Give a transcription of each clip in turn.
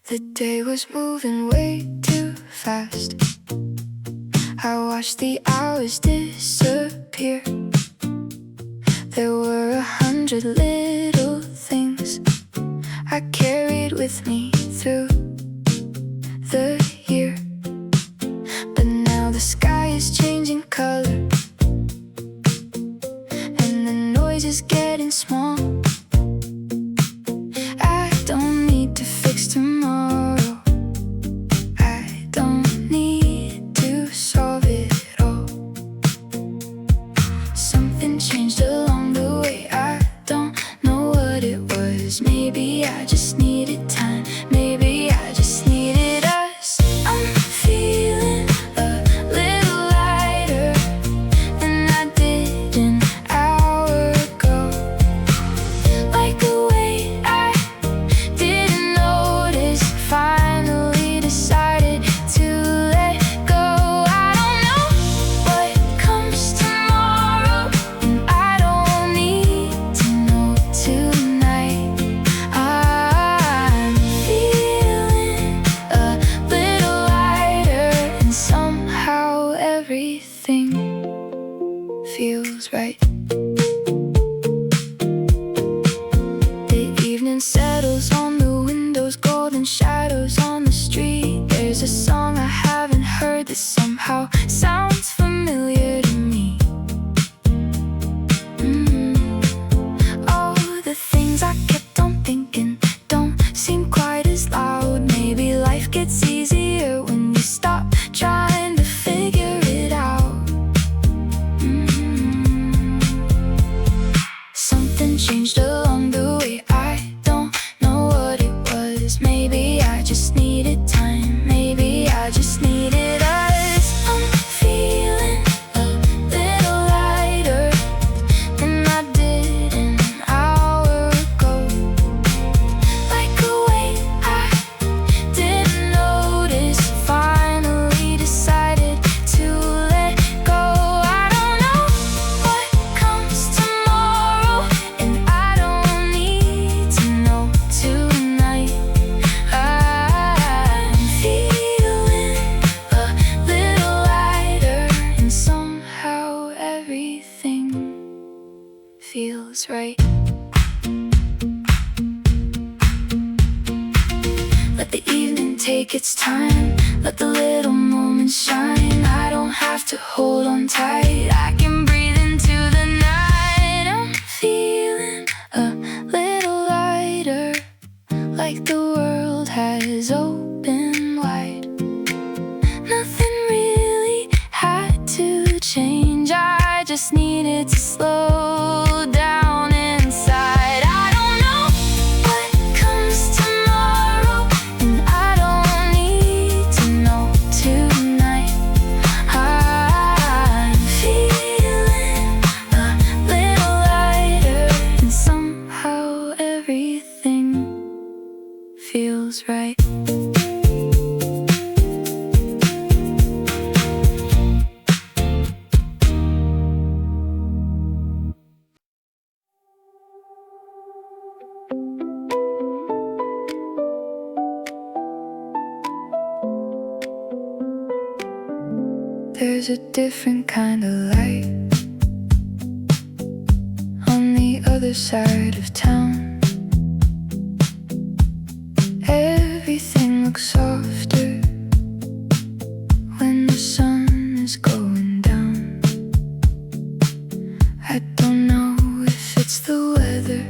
The day was moving way too fast. I watched the hours disappear. There were 100 little things I carried with me through the year. But now the sky is changing color, and the noise is getting small. I don't need to fix tomorrow. I don't need to solve it all. Something changed along the way. I don't know what it was. Maybe I just needed time. Maybe I just needed us. I'm feeling a little lighter than I did an hour ago. Like a weight I didn't notice, finally decided to let go. I don't know what comes tomorrow, and I don't need to know tonight. I'm feeling a little lighter, and somehow everything feels right. The evening settles on the windows, golden shadows on the street. There's a song I haven't heard that somehow sounds familiar to me. All the things I kept on thinking don't seem quite as loud. Maybe life gets easier when you stop trying to figure it out. Something changed along the way. I don't know what it was. Maybe I just needed time. Maybe I just needed us. I'm feeling a little lighter than I did an hour ago. Like a weight I didn't notice, finally decided to let go. I don't know what comes tomorrow, and I don't need to know tonight. I'm feeling a little lighter, and somehow everything feels right. Let the evening take its time, let the little moments shine. I don't have to hold on tight, I can breathe into the night. I'm feeling a little lighter, like the world has opened wide. Nothing really had to change, I just needed to slow down inside. I don't know what comes tomorrow, and I don't need to know tonight. I'm feeling a little lighter, and somehow everything feels right. There's a different kind of light on the other side of town. Everything looks softer when the sun is going down. I don't know if it's the weather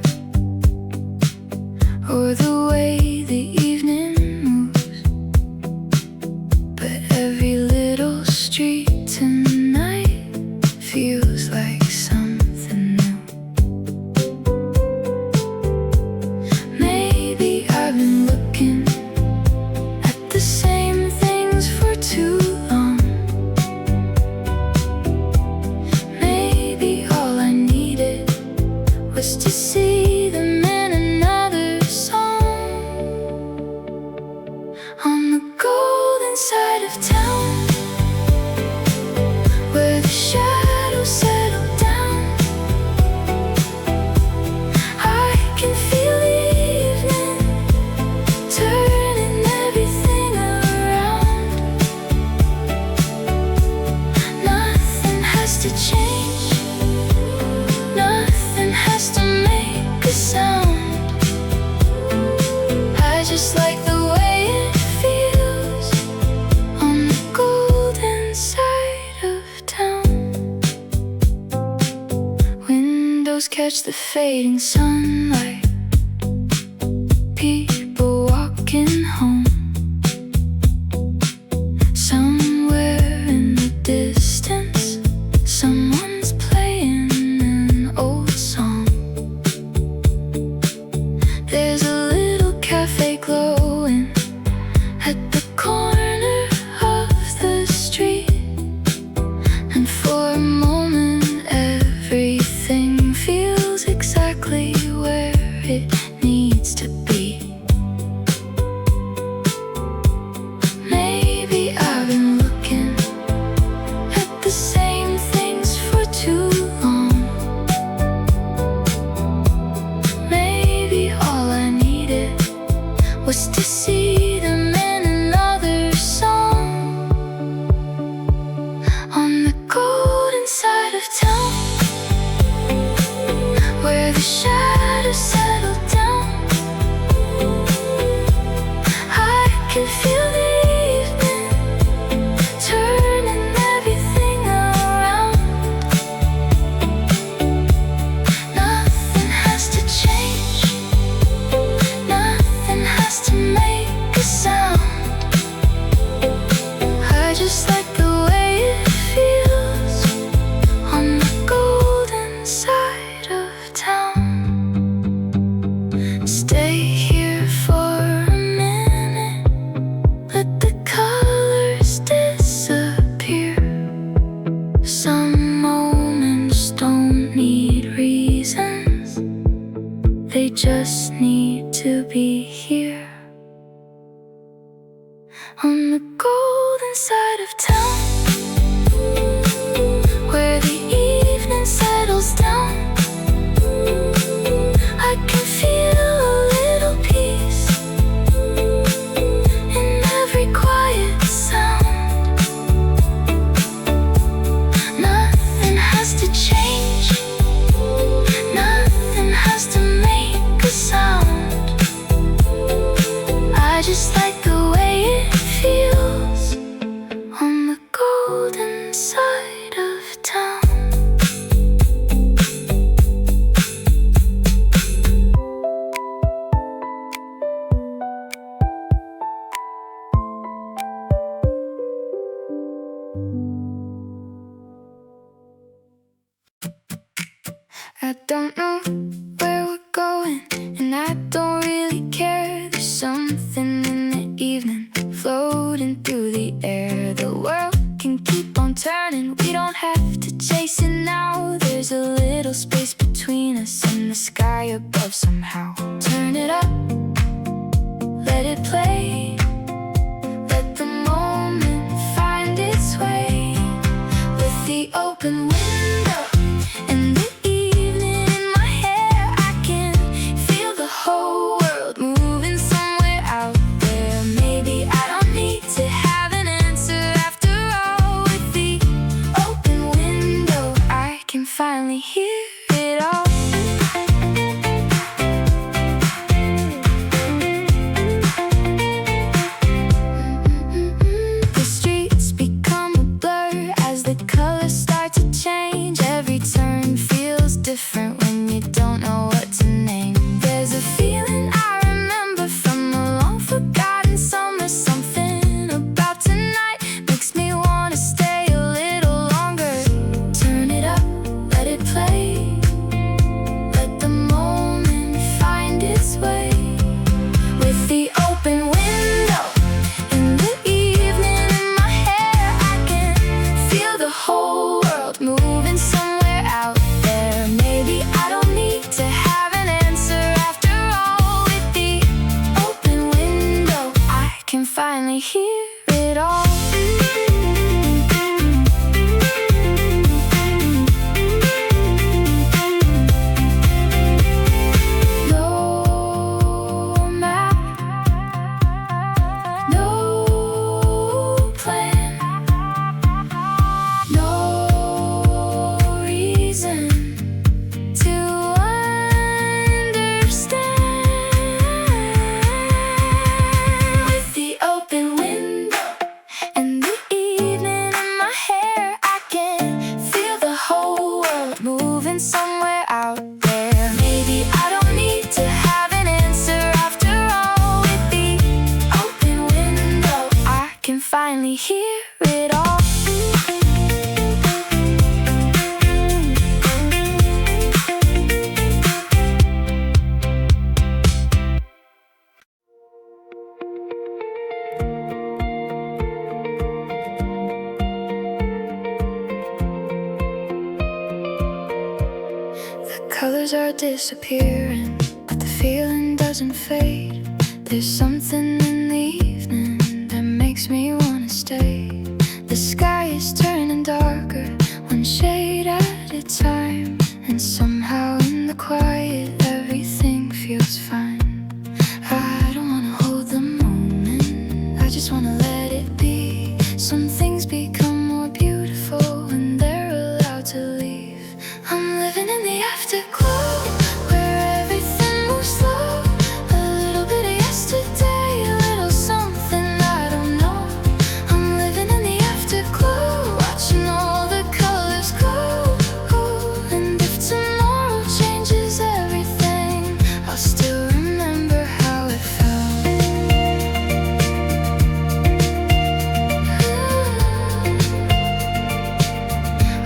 or the way the evening moves, but every little street tonight feels like something new. watch the fading sunlight, people walking home. Somewhere in the distance, someone's playing an old song. There's a little cafe glowing at the corner of the street, and for a moment everything feels exactly where it needs to be. Maybe I've been looking at the same things for too long. Maybe all I needed was to see them in another song. On the golden side of town, where the shadows settle down, I can feel the evening turning everything around. Nothing has to change, nothing has to make a sound. I just like the way it feels on the golden side of town. Stay here for a minute, let the colors disappear. Some moments don't need reasons, they just need to be here. On the golden side of town, where the evening settles down, I can feel a little peace in every quiet sound. Nothing has to change, nothing has to make a sound. I just like the way it feels on the golden side of town. I don't know where we're going, and I don't really care. There's something in the evening floating through the air. The world can keep on turning, we don't have to chase it now. There's a little space between us and the sky above somehow. Turn it up, let it play, let the moment find its way. With the open window and the evening in my hair, I can feel the whole world moving somewhere out there. Maybe I don't need to have an answer after all. With the open window, I can finally hear it all. The streets become a blur as the colors start to change. disappearing, but the feeling doesn't fade. There's something in the evening that makes me wanna stay. The sky is turning darker, one shade at a time, and somehow in the quiet everything feels fine. I don't wanna hold the moment, I just wanna let it be. Some things become more beautiful when they're allowed to leave. I'm living in the afterglow, where everything moves slow. A little bit of yesterday, a little something I don't know. I'm living in the afterglow, watching all the colors go. And if tomorrow changes everything, I'll still remember how it felt.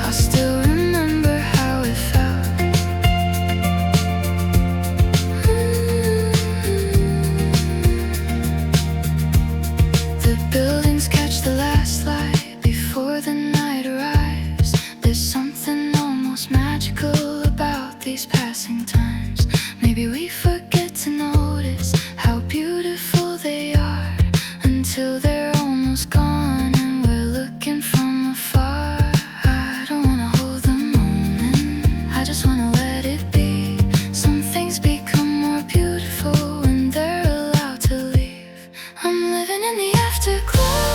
I'll still remember how it felt. The buildings catch the last light before the night arrives. There's something almost magical about these passing times. Maybe we forget to notice how beautiful they are until they're almost gone and we're looking from afar. I don't wanna hold the moment, I just wanna let it be. Some things become more beautiful when they're allowed to leave. I'm living in the afterglow,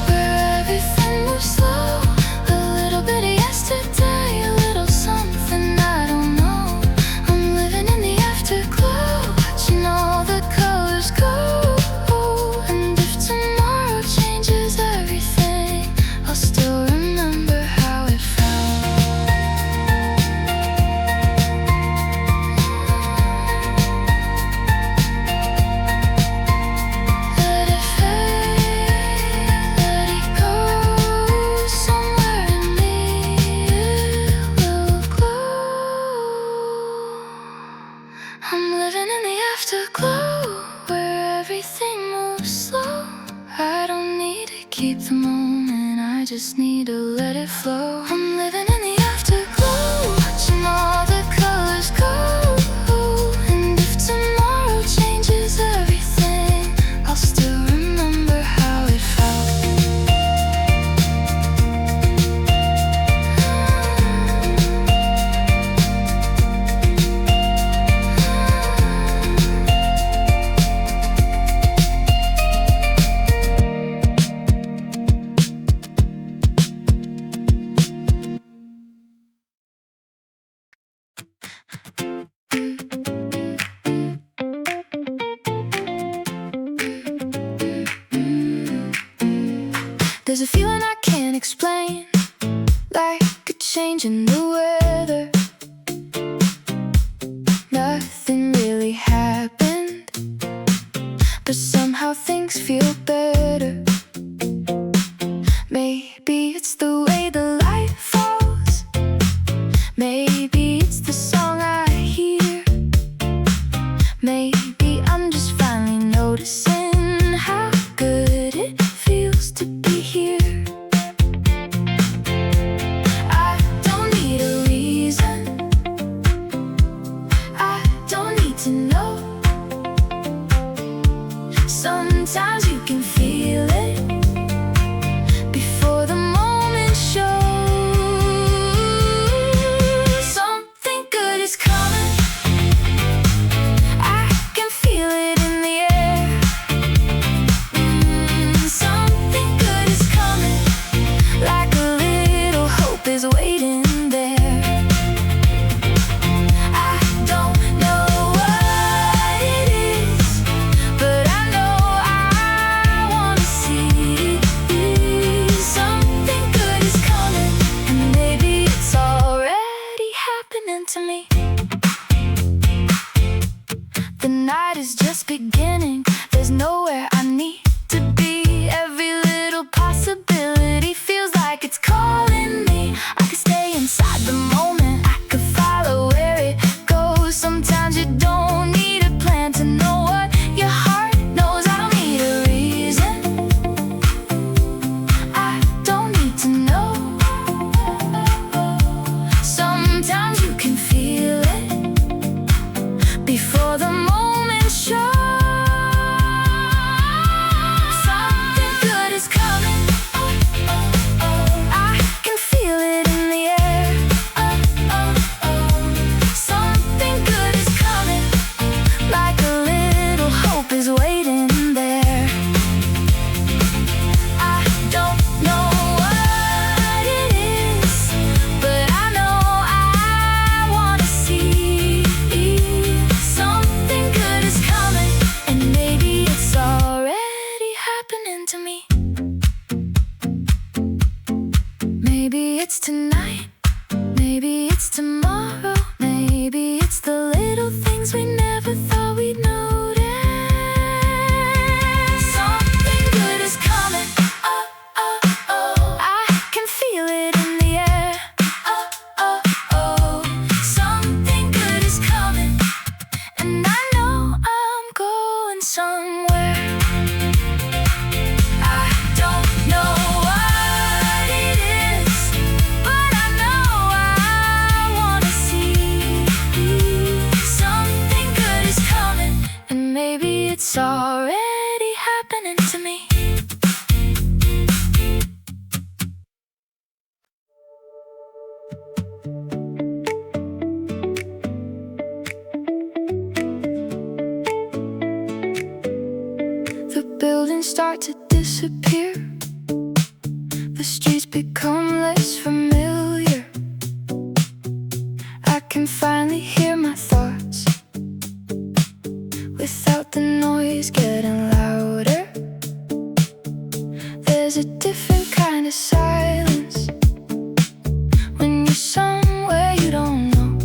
where everything moves slow. A little bit of yesterday, a little something I don't know. I'm living in the afterglow, watching all the colors go. And if tomorrow changes everything, I'll still remember how it felt. Let it fade, let it go. Somewhere in me it will glow. I'm living in the afterglow, where everything moves slow. I don't need to keep the moment, I just need to let it flow. I'm living in the afterglow, watching all the colors go. And if tomorrow changes everything, I'll still remember how it felt. There's a feeling I can't explain, like a change in the weather. Nothing really happened, but somehow things feel better. Maybe it's the way the light falls, maybe it's the song I hear. Maybe I'm just finally noticing how good it feels to be here. I don't need a reason, I don't need to know. Sometimes you can feel it before the moment shows. Something good is coming, I can feel it in the air. Something good is coming, like a little hope is waiting there. I don't know what it is, but I know I wanna see. Something good is coming, and maybe it's already happening to me. The night is just beginning, there's nowhere I need to be. Every little possibility feels like it's calling me. I could stay inside the moment, I could follow where it goes. Sometimes you don't need a plan to know what your heart knows. I don't need a reason, I don't need to know. Sometimes you can feel it It's already happening to me. The buildings start to disappear. The streets become less familiar. I can finally hear my thoughts without the noise getting louder. There's a different kind of silence when you're somewhere you don't know.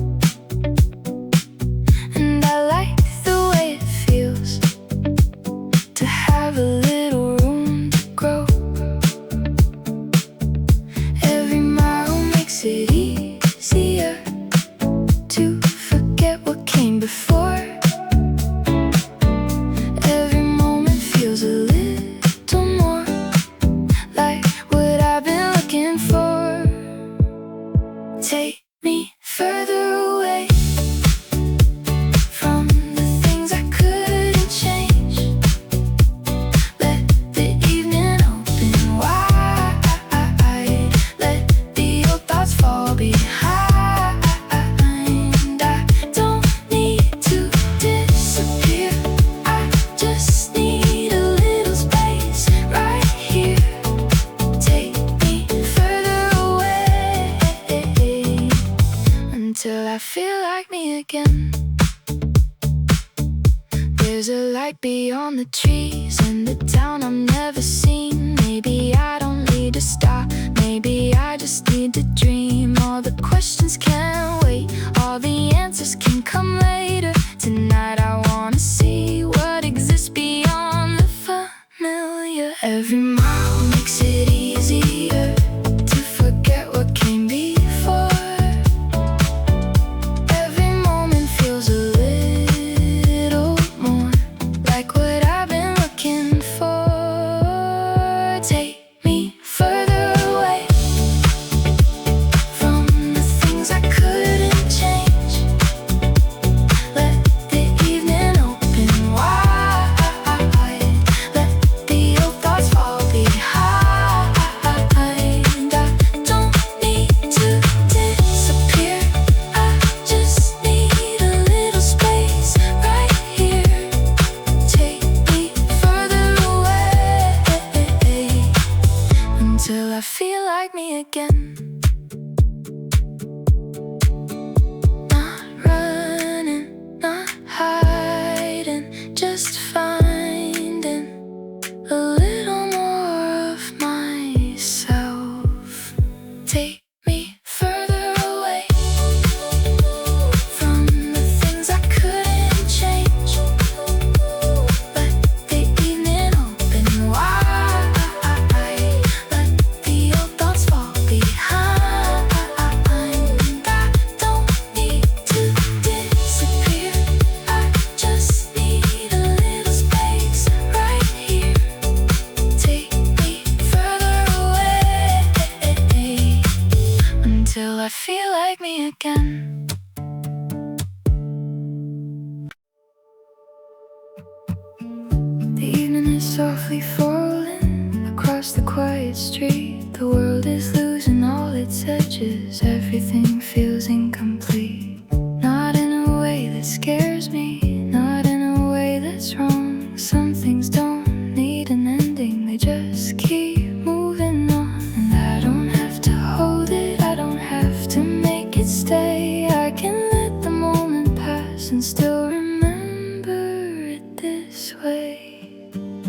And I like the way it feels to have a little room to grow. Every mile makes it easier to forget what came before. Every moment feels a little more like what I've been looking for. Take me further away from the things I couldn't change. Let the evening open wide. Let the old thoughts fall behind. I don't need to disappear. I just need a little space right here. Take me further away until I feel like me again. There's a light beyond the trees in the town I've never seen. Maybe I don't need to stop. Maybe I just need to dream. All the questions can't wait. All the answers can come later. Tonight I wanna see what exists beyond the familiar. Every mile makes it easier to forget what came before. Every moment feels a little more like what I've been looking for. Take me further away from the things I couldn't change. Let the evening open wide. Let the old thoughts fall behind. I don't need to disappear. I just need a little space right here. Take me further away until I feel like me again. Not running, not hiding, just finding a little more of myself. Take me further away from the things I couldn't change. Let the evening open wide. Let the old thoughts fall behind. I don't need to disappear. I just need a little space right here. Take me further away until I feel like me again. The evening is softly falling across the quiet street. The world is losing all its edges. Everything feels incomplete. Not in a way that scares me, not in a way that's wrong. Some things don't need an ending, they just keep moving on. And I don't have to hold it, I don't have to make it stay. I can let the moment pass and still remember it this way.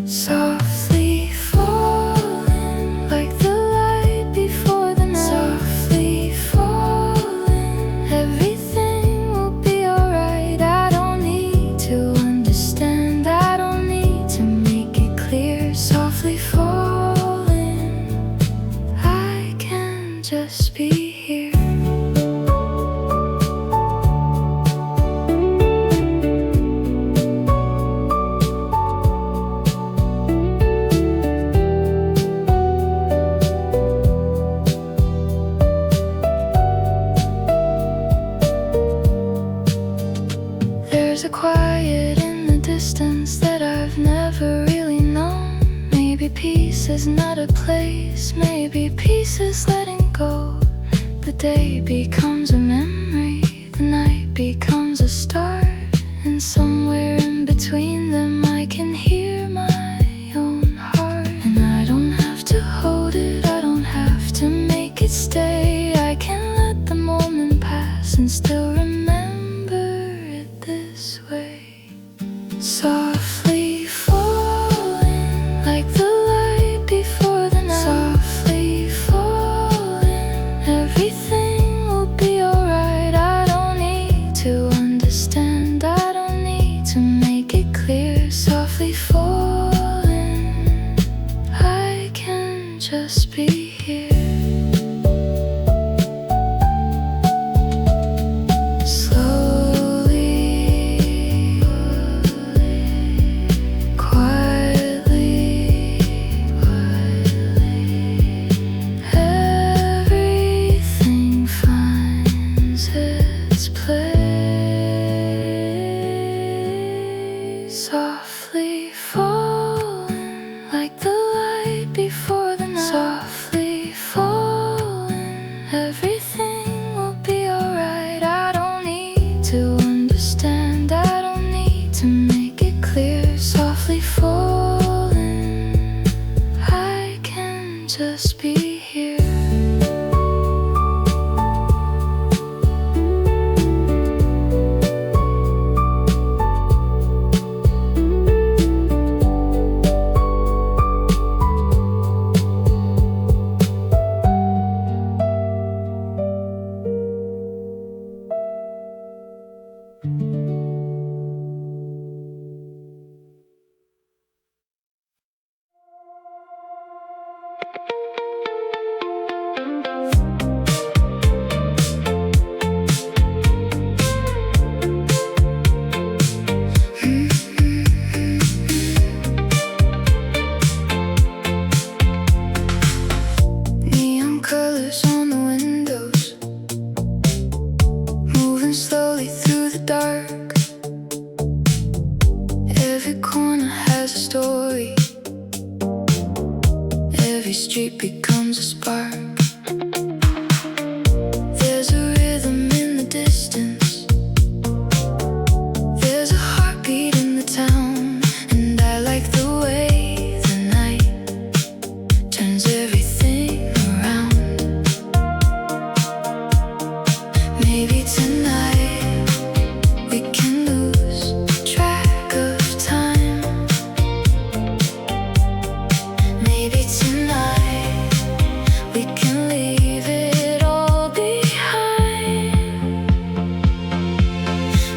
Softly falling like the light before the night. Softly falling, everything will be alright. I don't need to understand, I don't need to make it clear. Softly falling, I can just be here. peace is not a place. Maybe peace is letting go. The day becomes a memory, the night becomes a start, and somewhere in between them I can hear my own heart. And I don't have to hold it, I don't have to make it stay. I can let the moment pass and still remember it this way. Softly falling like the light before the night. Softly falling, everything will be alright. I don't need to understand, I don't need to make it clear. Softly falling, I can just be here. Softly falling like the light before the night. Softly falling, everything will be alright. I don't need to understand, I don't need to make it clear. Softly falling, I can just be here. Neon colors on the windows, moving slowly through the dark. Every corner has a story, every street becomes a spark. There's a rhythm in the distance, there's a heartbeat in the town. And I like the way the night turns everything around. Maybe tonight we can lose track of time. Maybe tonight we can leave it all behind.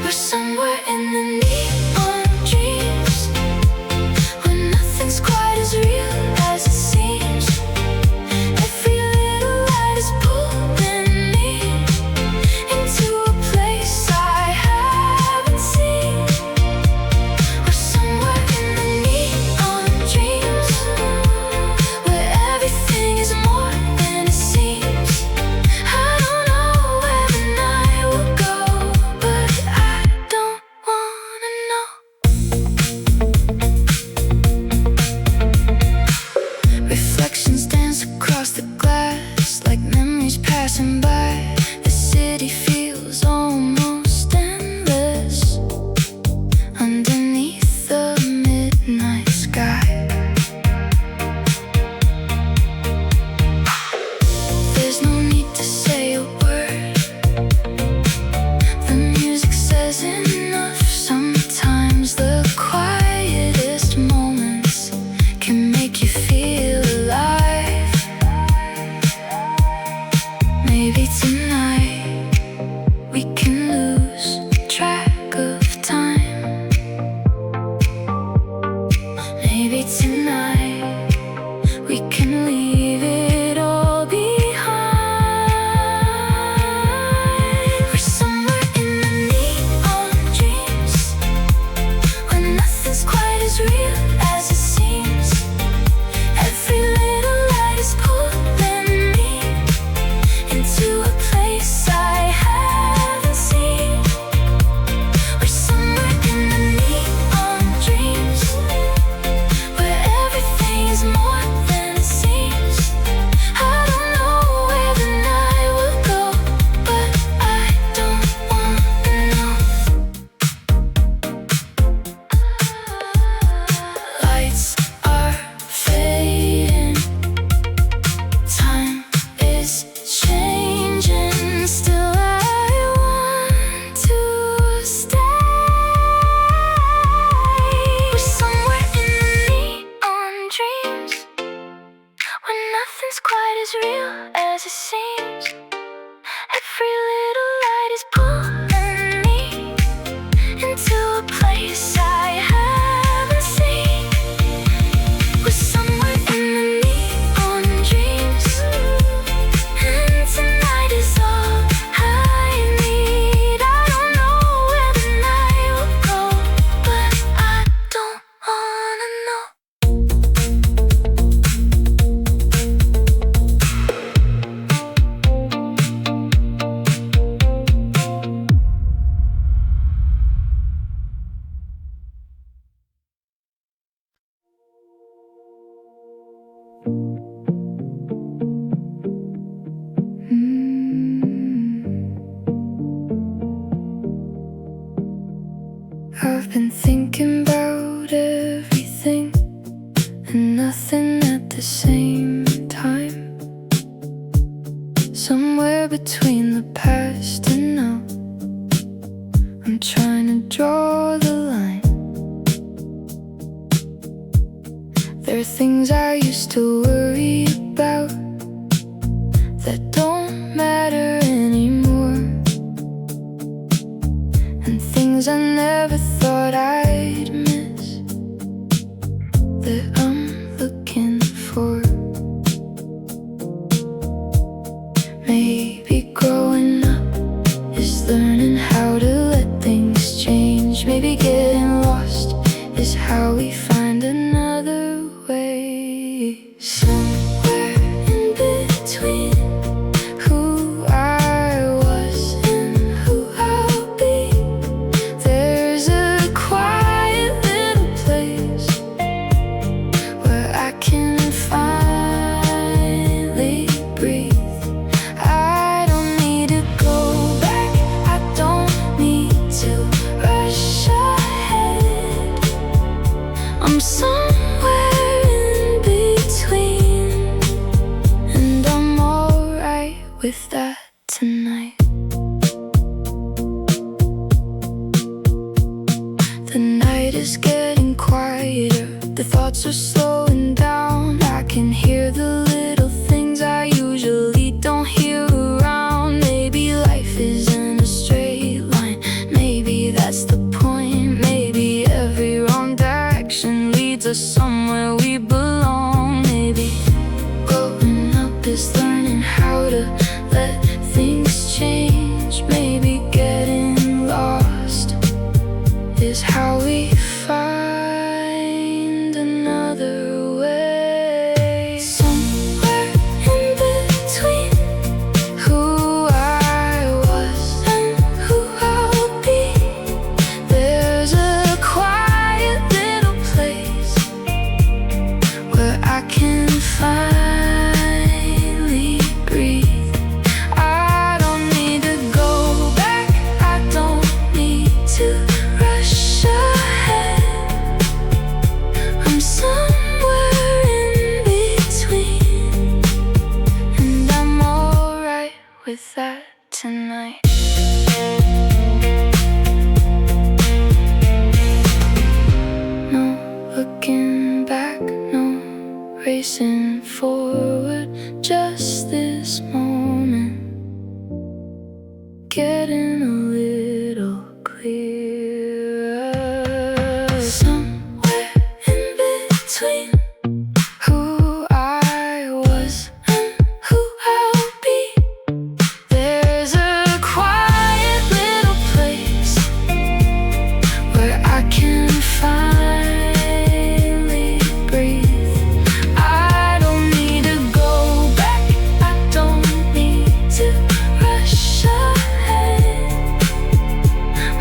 We're somewhere in the neon dreams, where nothing's quite as real as it seems. Every little light is pulling me into a place I haven't seen. We're somewhere in the neon dreams, where everything is more than it seems. I don't know where the night will go, but I don't wanna know. Reflections dance across the glass like memories passing by. The city feels almost endless underneath the midnight sky. There's no need to say a word, the music says enough. Sometimes the quietest moments can make you feel alive. Maybe tonight we can lose track of time. Maybe tonight we can leave it all behind. We're somewhere in the neon dreams, where nothing's quite as real as it seems. Every little light is pulling me into a place I haven't seen. We're somewhere in the neon dreams, where There are things I used to worry about that don't matter anymore, and things I never thought I'd miss that I'm looking for. Maybe growing up is learning how to let things change. Maybe getting lost is how we find another way. Somewhere in between who I was and who I'll be, there's a quiet little place where I can finally breathe. I don't need to go back, I don't need to rush ahead. I'm somewhere in between, and I'm alright with that tonight. The night is getting quieter, the thoughts are slowing down. I can hear the little things I usually don't hear around. Maybe life isn't a straight line, maybe that's the point. Maybe every wrong direction leads us somewhere we belong. Maybe growing up is learning how to let things change. Maybe getting lost is how we find another way. Somewhere in between who I was and who I'll be, there's a quiet little place where I can finally breathe. I don't need to go back, I don't need to rush ahead. I'm somewhere in between, and I'm alright with that tonight. No looking back, no racing forward, just this moment getting a little clearer. Somewhere in between who I was and who I'll be, there's a quiet little place where I can finally breathe. I don't need to go back, I don't need to rush ahead.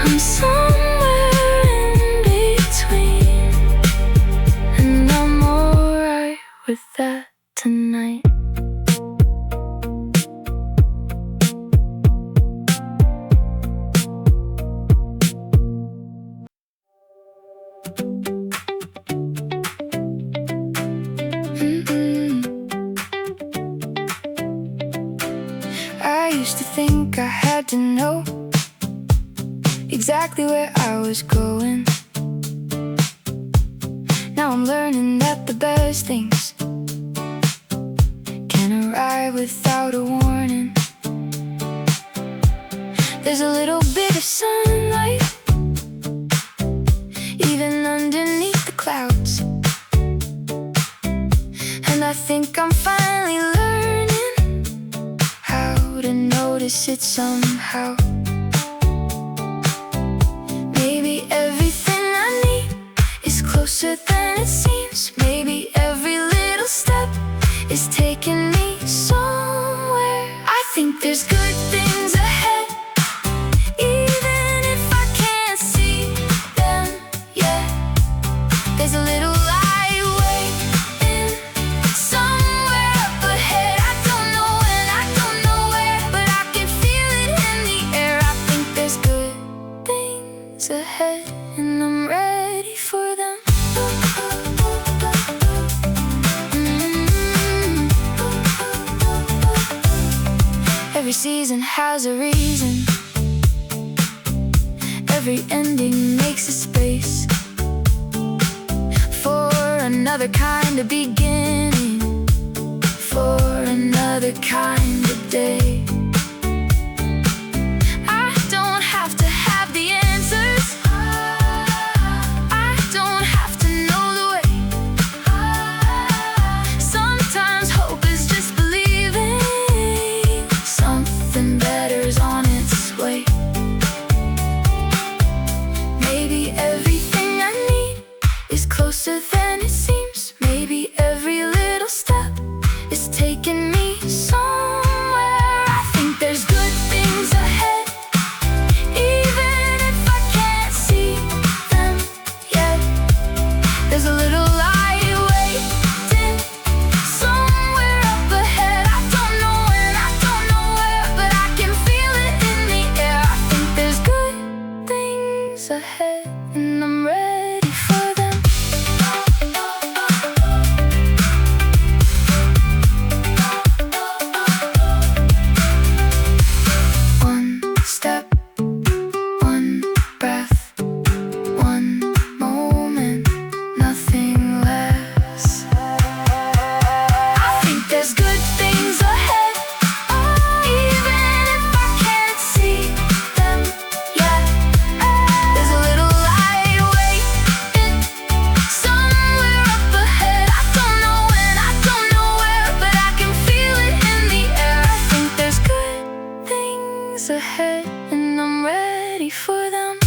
I'm somewhere in between, and I'm alright with that tonight. I used to think I had to know exactly where I was going. Now I'm learning that the best things can arrive without a warning. There's a little bit of sunlight even underneath the clouds, and I think I'm finally learning how to notice it somehow. Maybe everything I need is closer than it seems. Maybe every little step is taking me somewhere. I think there's good things ahead, even if I can't see them yet. There's a little light waiting somewhere up ahead. I don't know when, I don't know where, but I can feel it in the air. I think there's good things ahead, and I'm ready for them. another kind of beginning, for another kind of day. I don't have to have the answers, I don't have to know the way. Sometimes hope is just believing something better's on its way. Maybe everything I need is closer than it seems. Maybe every little step is taking me somewhere. I think there's good things ahead, even if I can't see them yet. There's a little light waiting somewhere up ahead. I don't know when, I don't know where, but I can feel it in the air. I think there's good things ahead, and I'm ready for them. One step, one breath, one moment, nothing less. I think there's good things ahead, even if I can't see them yet. There's a little light waiting somewhere up ahead. I don't know when, I don't know where, but I can feel it in the air. I think there's good things ahead, and I'm ready for them.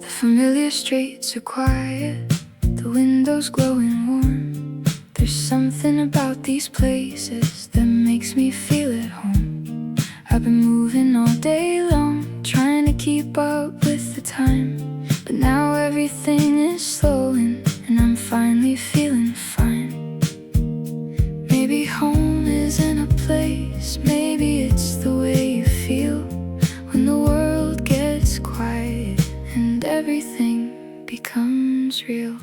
The familiar streets are quiet, the windows glowing warm. There's something about these places that makes me feel at home. I've been moving all day long, trying to keep up with the time, but now everything is slowing, and I'm finally feeling fine. Maybe home isn't a place, maybe it's the way you feel when the world gets quiet and everything becomes real.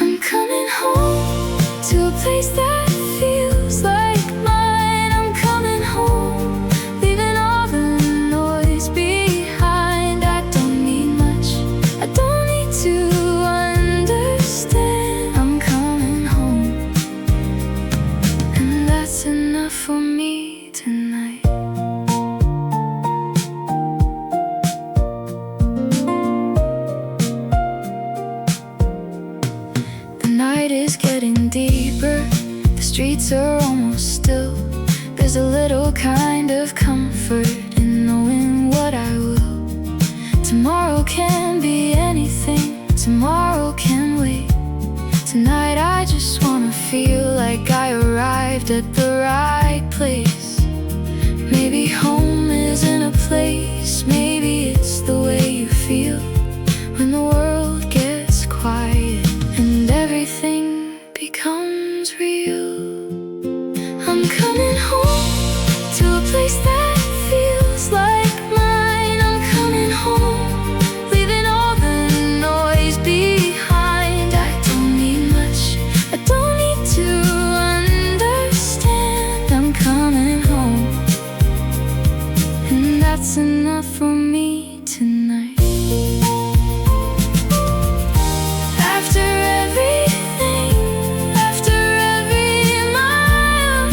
I'm coming home to a place that feels like mine. I'm coming home, leaving all the noise behind. I don't need much, I don't need to understand. I'm coming home, and that's enough for me tonight. The night is getting deeper, the streets are almost still. There's a little kind of comfort in knowing what I will. Tomorrow can be anything, tomorrow can wait. Tonight I just wanna feel like I arrived at the right place. Maybe home isn't a place, maybe it's the way you feel when the world gets quiet and everything becomes real. I'm coming home to a place that feels like mine. I'm coming home, leaving all the noise behind. I don't need much, I don't need to understand. I'm coming home, and that's enough for me tonight. After everything, after every mile,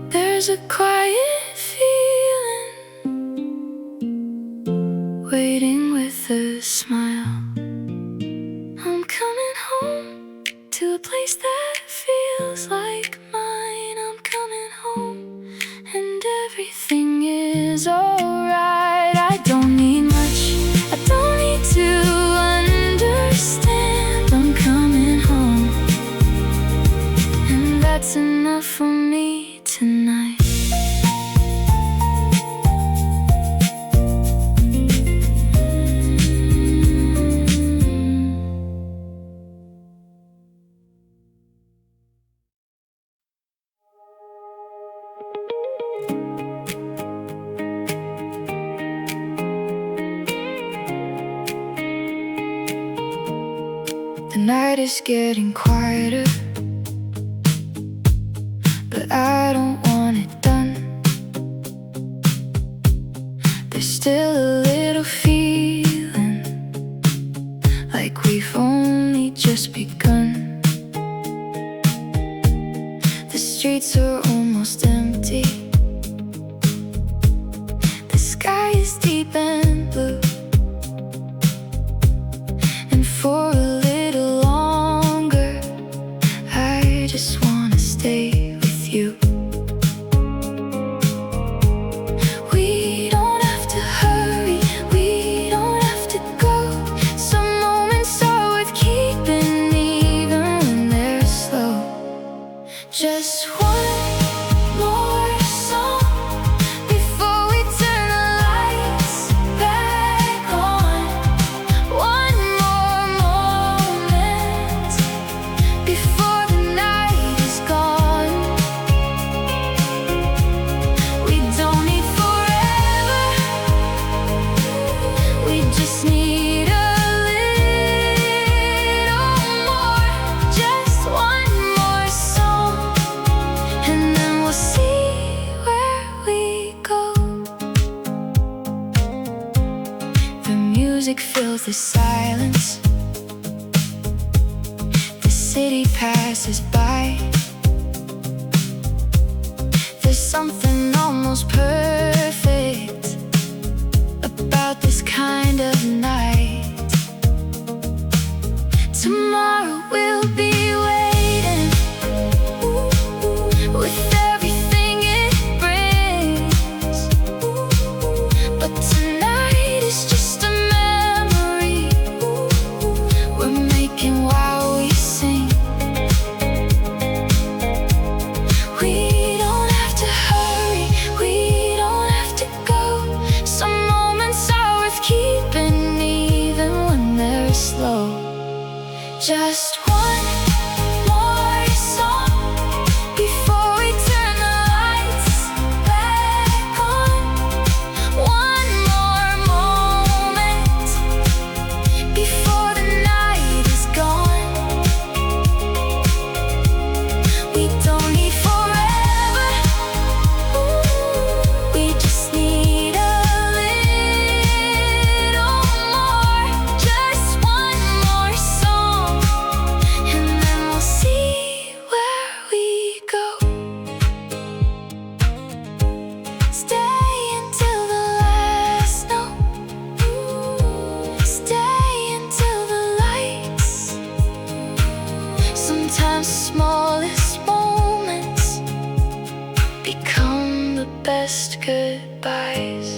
there's a quiet feeling waiting with a smile. I'm coming home to a place that feels like mine. I'm coming home, and everything is alright. I don't need much, I don't need to understand. I'm coming home, and that's enough for me tonight. night is getting quieter, but I don't want it done. There's still a little feeling like we've only just begun. The streets are almost empty. The sky is deep and blue. And for a little longer, I just wanna stay with you. We don't have to hurry, we don't have to go. Some moments are worth keeping even when they're slow. Just one more song before we turn the lights back on. One more moment before the night is gone. We don't need forever, we just need a little more. Just one more song, and then we'll see where we go. The music fills the silence. The city passes by. There's something almost perfect about this kind of night. Tomorrow we'll be waiting with everything it brings, but tonight is just a memory we're making while we sing. We don't have to hurry, we don't have to go. Some moments are worth keeping even when they're slow. Just one more song before we turn the lights back on. One more moment before the night is gone. We don't need forever, we just need a little more. Just one more song, and then we'll see where we go. Stay until the last note. Stay until the lights. Sometimes the smallest moments become the best goodbyes.